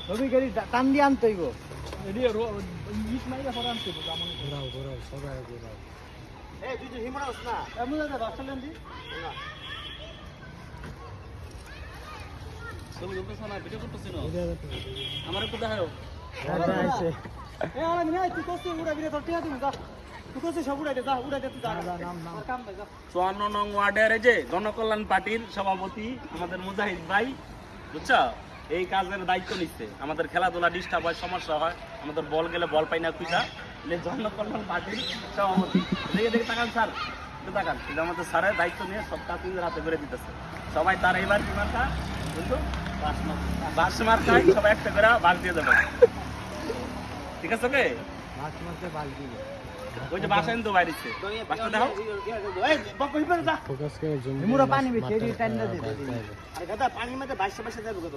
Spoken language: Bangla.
রবি গাড়ি টান দিয়ে আনতে হইব এডি ইট মাইরা পরে আনতে হবে আমন ঘোরাও সবাই ঘোরাও এই তুই তো হিমড়া হস না এমন দাদা বাসলেন দি না তুমি করতেছ না ভিডিও করতেছ না আমার একটু দেখাও আইছে এ আলা মিনা তুই কোসে উড়া বিরে তোর টিয়া দিবি যা তুই কোসে সব উড়াইতে যা উড়াইতে তুই যা নাম কাম ভাই যা 54 নং ওয়ার্ডের এই যে জনকল্যাণ পার্টির সভাপতি আমাদের মুজাহিদ ভাই বুঝছো এই কাজের দায়িত্ব নিচ্ছে আমাদের খেলাধুলা ডিস্টার্ব হয় সমস্যা হয় আমাদের বল গেলে বল পাই না কুইটা জনকল্যাণ পার্টির সভাপতি দেখে তাকান স্যার একটু তাকান কিন্তু আমাদের স্যারের দায়িত্ব নিয়ে সব কাজ কিন্তু রাতে করে দিতেছে সবাই তার এইবার কি মার্কা কিন্তু বাস মার্কায় সবাই একটা করে বাস দিয়ে দেবে ঠিক আছে ওকে মাছ মারতে বালতি ওই যে বাসা কিন্তু বাইরেছে বাসটা দেখো এই বক কই পড়ে যা ফোকাস করে জুম হিমড়া পানি বেশি এডি টান না দে আরে দাদা পানির মধ্যে বাইসে বাইসে যাবে কত